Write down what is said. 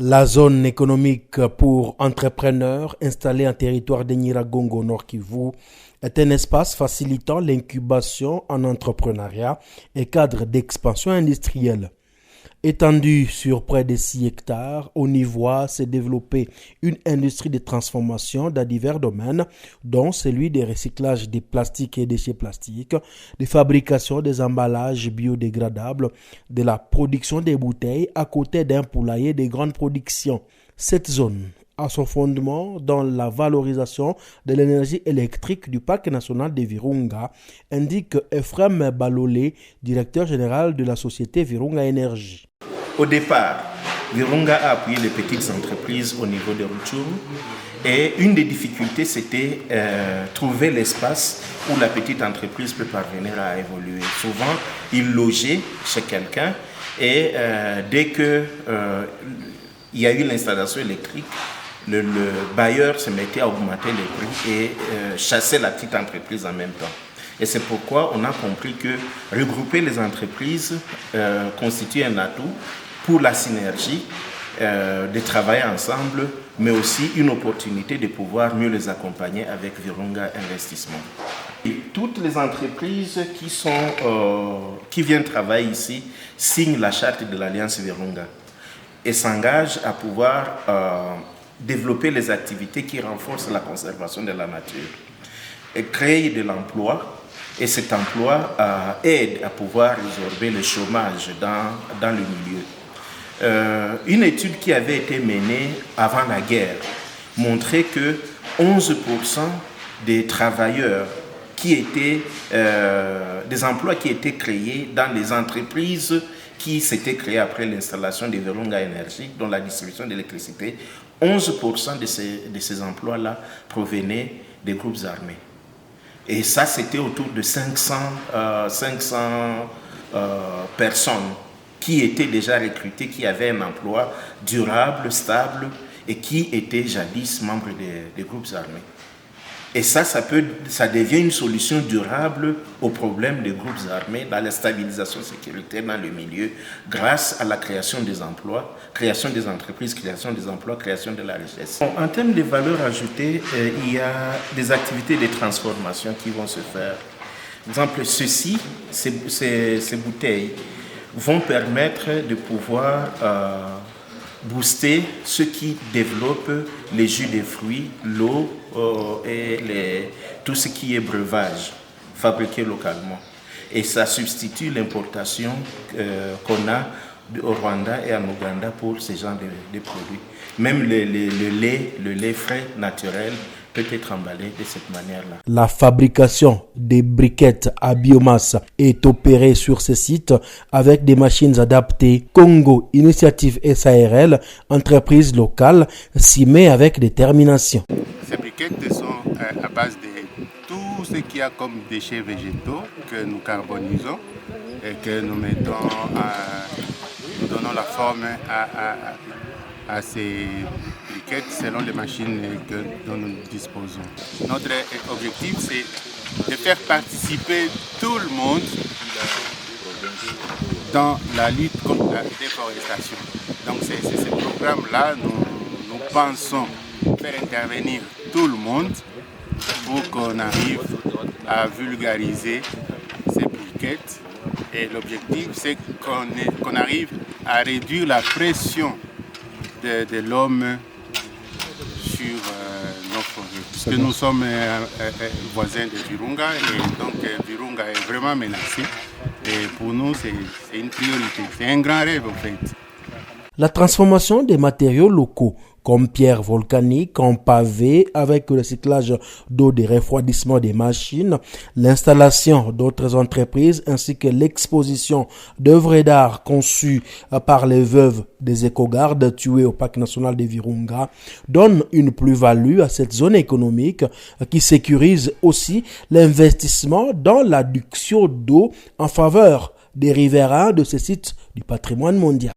La zone économique pour entrepreneurs installée en territoire de Nyiragongo Nord Kivu est un espace facilitant l'incubation en entrepreneuriat et cadre d'expansion industrielle. Étendue sur près de 6 hectares, on y voit se développer une industrie de transformation dans divers domaines, dont celui des recyclages des plastiques et déchets plastiques, de fabrication des emballages biodégradables, de la production des bouteilles à côté d'un poulailler de grande production. Cette zone a son fondement dans la valorisation de l'énergie électrique du parc national de Virunga, indique Ephraim Balolé, directeur général de la société Virunga Énergie. Au départ, Virunga a appuyé les petites entreprises au niveau de Rutshuru et une des difficultés, c'était trouver l'espace où la petite entreprise peut parvenir à évoluer. Souvent, il logeait chez quelqu'un et dès qu'il y a eu l'installation électrique, le bailleur se mettait à augmenter les prix et chasser la petite entreprise en même temps. Et c'est pourquoi on a compris que regrouper les entreprises constitue un atout pour la synergie, de travailler ensemble, mais aussi une opportunité de pouvoir mieux les accompagner avec Virunga Investissement. Et toutes les entreprises qui viennent travailler ici signent la charte de l'Alliance Virunga et s'engagent à pouvoir développer les activités qui renforcent la conservation de la nature et créer de l'emploi. Et cet emploi aide à pouvoir résorber le chômage dans le milieu. Une étude qui avait été menée avant la guerre montrait que 11% des travailleurs des emplois qui étaient créés dans les entreprises qui s'étaient créées après l'installation de Virunga Énergie, dont la distribution d'électricité, 11% de ces emplois-là provenaient des groupes armés. Et ça, c'était autour de 500 personnes qui étaient déjà recrutées, qui avaient un emploi durable, stable et qui étaient jadis membres des groupes armés. Et ça devient une solution durable aux problèmes des groupes armés dans la stabilisation sécuritaire dans le milieu grâce à la création des emplois, création des entreprises, création des emplois, création de la richesse. En termes de valeur ajoutée, il y a des activités de transformation qui vont se faire. Par exemple, ces bouteilles vont permettre de pouvoir booster ceux qui développent les jus de fruits, l'eau et tout ce qui est breuvage fabriqué localement. Et ça substitue l'importation qu'on a au Rwanda et en Ouganda pour ce genre de produits. Même le lait frais naturel peut être emballé de cette manière-là. La fabrication des briquettes à biomasse est opérée sur ce site avec des machines adaptées. Congo Initiative SARL, entreprise locale, s'y met avec détermination. Ces briquettes sont à base de tout ce qu'il y a comme déchets végétaux que nous carbonisons et que nous donnons la forme à ces briquettes selon les machines dont nous disposons. Notre objectif, c'est de faire participer tout le monde dans la lutte contre la déforestation. Donc c'est ce programme-là, nous pensons faire intervenir tout le monde pour qu'on arrive à vulgariser ces briquettes. Et l'objectif, c'est qu'on arrive à réduire la pression de l'homme sur nos forêts. Puisque nous sommes voisins de Virunga et donc Virunga est vraiment menacé. Et pour nous, c'est une priorité. C'est un grand rêve en fait. La transformation des matériaux locaux comme pierres volcaniques en pavé avec le recyclage d'eau de refroidissement des machines, l'installation d'autres entreprises ainsi que l'exposition d'œuvres d'art conçues par les veuves des écogardes tuées au parc national de Virunga donnent une plus-value à cette zone économique qui sécurise aussi l'investissement dans l'adduction d'eau en faveur des riverains de ce site du patrimoine mondial.